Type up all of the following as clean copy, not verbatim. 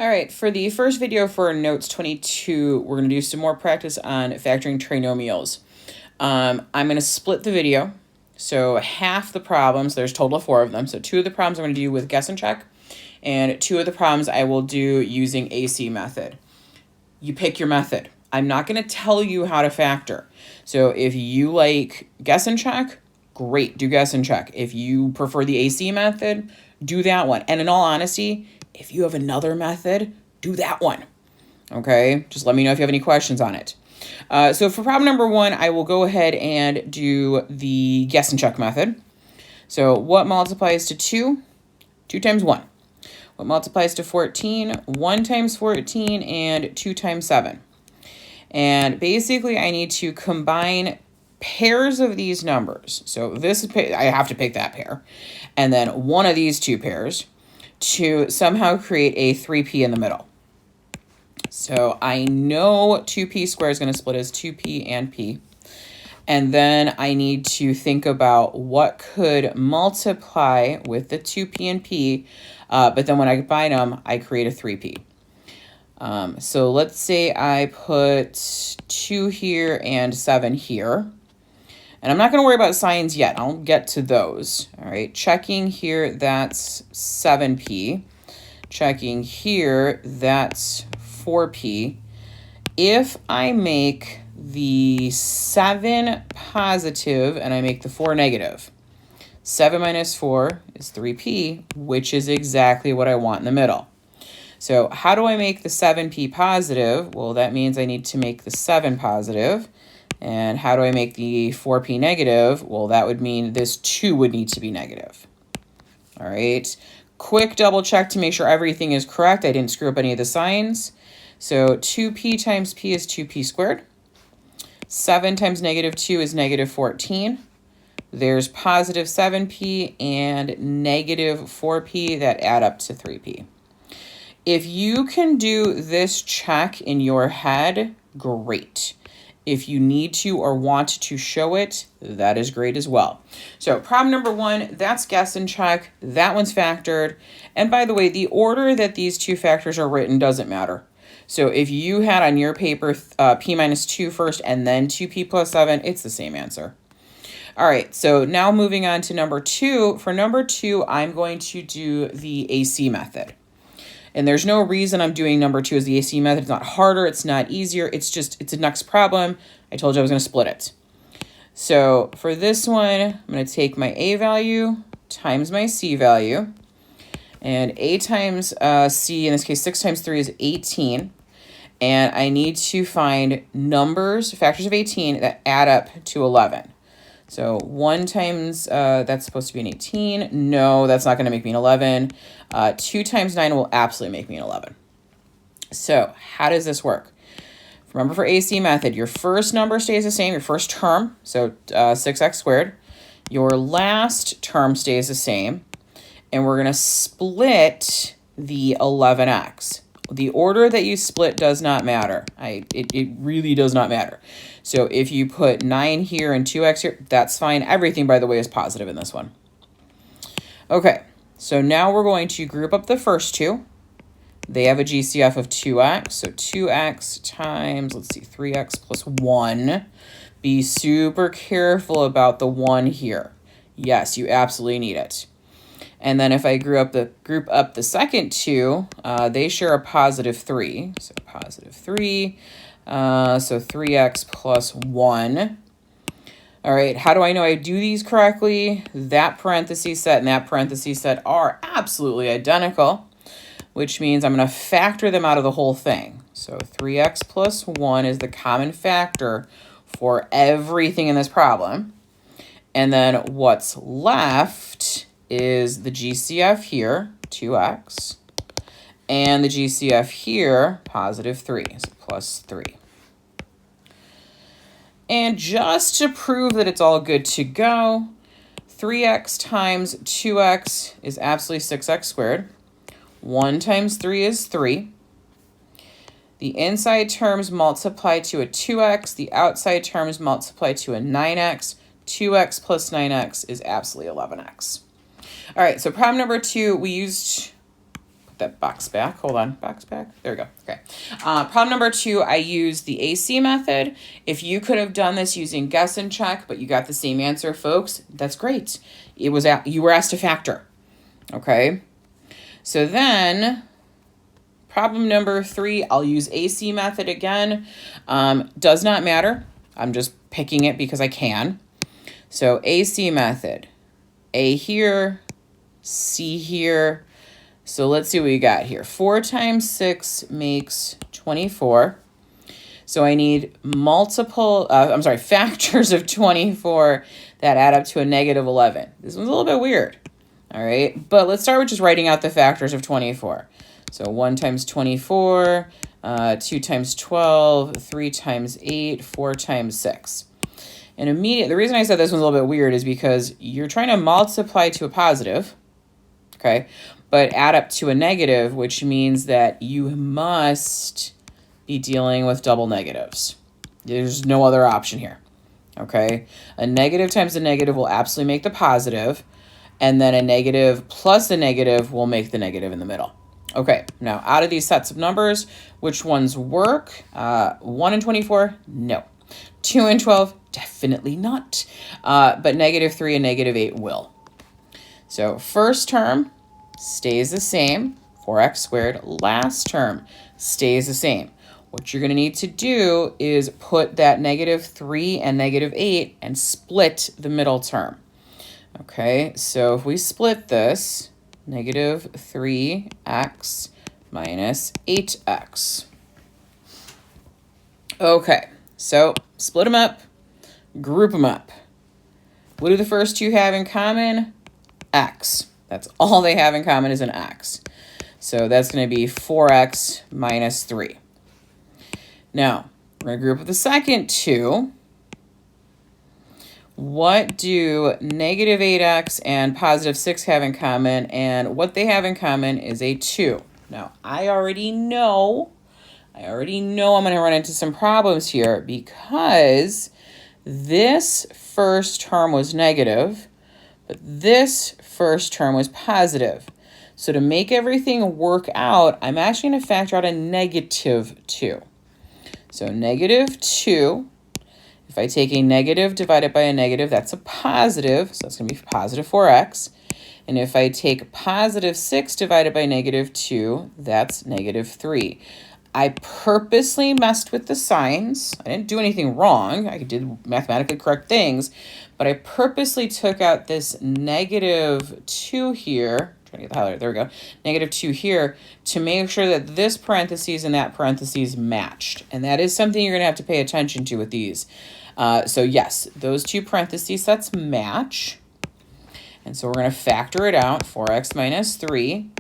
All right, for the first video for notes 22, we're going to do some more practice on factoring trinomials. I'm going to split the video. So half the problems, there's a total of 4 of them. So 2 of the problems I'm going to do with guess and check, and 2 of the problems I will do using AC method. You pick your method. I'm not going to tell you how to factor. So if you like guess and check, great, do guess and check. If you prefer the AC method, do that one. And in all honesty, if you have another method, do that one. Okay, just let me know if you have any questions on it. So for problem number 1, I will go ahead and do the guess and check method. So what multiplies to 2? 2 times 1. What multiplies to 14? 1 times 14 and 2 times 7. And basically I need to combine pairs of these numbers. So this is, I have to pick that pair. And then one of these 2 pairs to somehow create a 3p in the middle. So I know 2p squared is going to split as 2p and p. And then I need to think about what could multiply with the 2p and p, but then when I combine them, I create a 3p. So let's say I put 2 here and 7 here. And I'm not going to worry about signs yet. I'll get to those. All right, checking here, that's 7p. Checking here, that's 4p. If I make the 7 positive and I make the 4 negative, 7 minus 4 is 3p, which is exactly what I want in the middle. So how do I make the 7p positive? Well, that means I need to make the 7 positive. And how do I make the 4p negative? Well, that would mean this 2 would need to be negative. All right. Quick double check to make sure everything is correct. I didn't screw up any of the signs. So 2p times p is 2p squared. 7 times negative 2 is negative 14. There's positive 7p and negative 4p that add up to 3p. If you can do this check in your head, great. If you need to or want to show it, that is great as well. So problem number 1, that's guess and check. That one's factored. And by the way, the order that these 2 factors are written doesn't matter. So if you had on your paper p minus 2 first and then 2p plus 7, it's the same answer. All right, so now moving on to number 2. For number 2, I'm going to do the AC method. And there's no reason I'm doing number 2 as the AC method. It's not harder, it's not easier, it's a next problem. I told you I was going to split it. So for this one, I'm going to take my A value times my C value. And A times C, in this case 6 times 3 is 18. And I need to find numbers, factors of 18, that add up to 11. So 1 times, that's supposed to be an 18. No, that's not going to make me an 11. 2 times 9 will absolutely make me an 11. So how does this work? Remember, for AC method, your first number stays the same, your first term, so 6x squared. Your last term stays the same. And we're going to split the 11x. The order that you split does not matter. It really does not matter. So if you put 9 here and 2x here, that's fine. Everything, by the way, is positive in this one. Okay, so now we're going to group up the first 2. They have a GCF of 2x. So 2x times, let's see, 3x plus 1. Be super careful about the 1 here. Yes, you absolutely need it. And then if I group up the second 2, they share a positive 3. So positive 3. So 3x plus 1. All right, how do I know I do these correctly? That parenthesis set and that parenthesis set are absolutely identical, which means I'm going to factor them out of the whole thing. So 3x plus 1 is the common factor for everything in this problem. And then what's left is the GCF here, 2x, and the GCF here, positive 3, so plus 3. And just to prove that it's all good to go, 3x times 2x is absolutely 6x squared. 1 times 3 is 3. The inside terms multiply to a 2x. The outside terms multiply to a 9x. 2x plus 9x is absolutely 11x. All right, so problem number 2, we used that box back. Hold on, box back. There we go. Okay. Problem number 2, I used the AC method. If you could have done this using guess and check, but you got the same answer, folks, that's great. You were asked to factor. Okay. So then, problem number 3, I'll use AC method again. Does not matter. I'm just picking it because I can. So AC method. A here, C here. So let's see what we got here. 4 times 6 makes 24. So I need factors of 24 that add up to a negative 11. This one's a little bit weird. All right, but let's start with just writing out the factors of 24. So 1 times 24, 2 times 12, 3 times 8, 4 times 6. And the reason I said this one's a little bit weird is because you're trying to multiply to a positive, okay, but add up to a negative, which means that you must be dealing with double negatives. There's no other option here, okay? A negative times a negative will absolutely make the positive, and then a negative plus a negative will make the negative in the middle. Okay, now out of these sets of numbers, which ones work? 1 and 24, no. 2 and 12, definitely not. But negative 3 and negative 8 will. So first term stays the same, 4x squared. Last term stays the same. What you're going to need to do is put that negative 3 and negative 8 and split the middle term. Okay, so if we split this, negative 3x minus 8x. Okay, so split them up, group them up. What do the first two have in common? X. That's all they have in common is an x. So that's going to be 4x minus 3. Now, we're going to group up the second two. What do negative 8x and positive 6 have in common? And what they have in common is a 2. Now, I already know I'm going to run into some problems here because this first term was negative, but this first term was positive. So to make everything work out, I'm actually going to factor out a negative 2. So negative 2, if I take a negative divided by a negative, that's a positive. So that's going to be positive 4x. And if I take positive 6 divided by negative 2, that's negative 3. I purposely messed with the signs. I didn't do anything wrong. I did mathematically correct things. But I purposely took out this negative 2 here. Trying to get the highlighter. There we go. Negative 2 here to make sure that this parentheses and that parentheses matched. And that is something you're going to have to pay attention to with these. So yes, those two parentheses sets match. And so we're going to factor it out, 4x minus 3.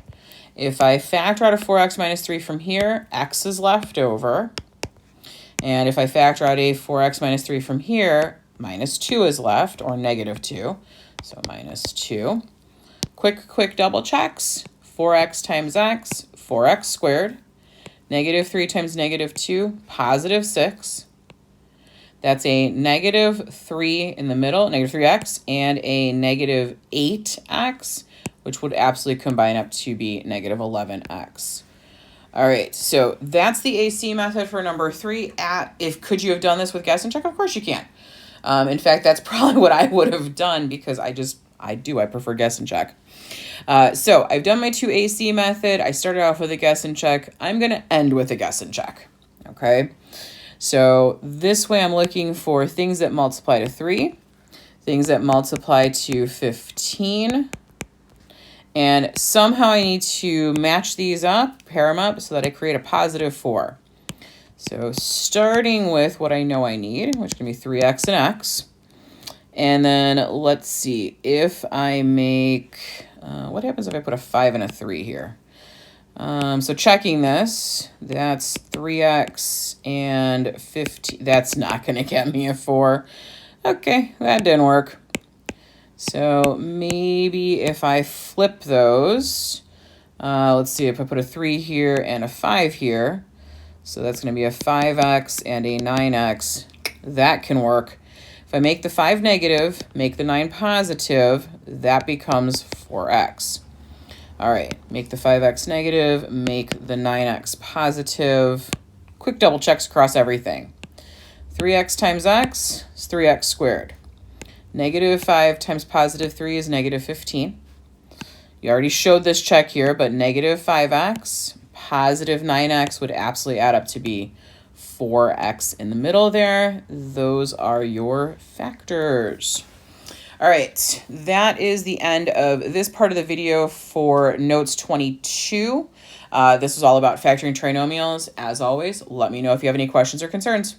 If I factor out a 4x minus 3 from here, x is left over. And if I factor out a 4x minus 3 from here, minus 2 is left, or negative 2. So minus 2. Quick double checks. 4x times x, 4x squared. Negative 3 times negative 2, positive 6. That's a negative 3 in the middle, negative 3x, and a negative 8x, which would absolutely combine up to be negative 11x. All right, so that's the AC method for number 3. Could you have done this with guess and check? Of course you can. In fact, that's probably what I would have done because I prefer guess and check. So I've done my 2 AC method. I started off with a guess and check. I'm going to end with a guess and check. Okay. So this way I'm looking for things that multiply to 3, things that multiply to 15, and somehow I need to match these up, pair them up, so that I create a positive 4. So starting with what I know I need, which can be 3x and x, and then let's see, if I make, what happens if I put a 5 and a 3 here? So checking this, that's 3x and 15. That's not going to get me a 4. Okay, that didn't work. So maybe if I flip those, let's see, if I put a 3 here and a 5 here, so that's going to be a 5x and a 9x. That can work. If I make the 5 negative, make the 9 positive, that becomes 4x. All right, make the 5x negative, make the 9x positive. Quick double checks across everything. 3x times x is 3x squared. Negative 5 times positive 3 is negative 15. You already showed this check here, but negative 5x, positive 9x would absolutely add up to be 4x in the middle there. Those are your factors. All right, that is the end of this part of the video for Notes 22. This was all about factoring trinomials. As always, let me know if you have any questions or concerns.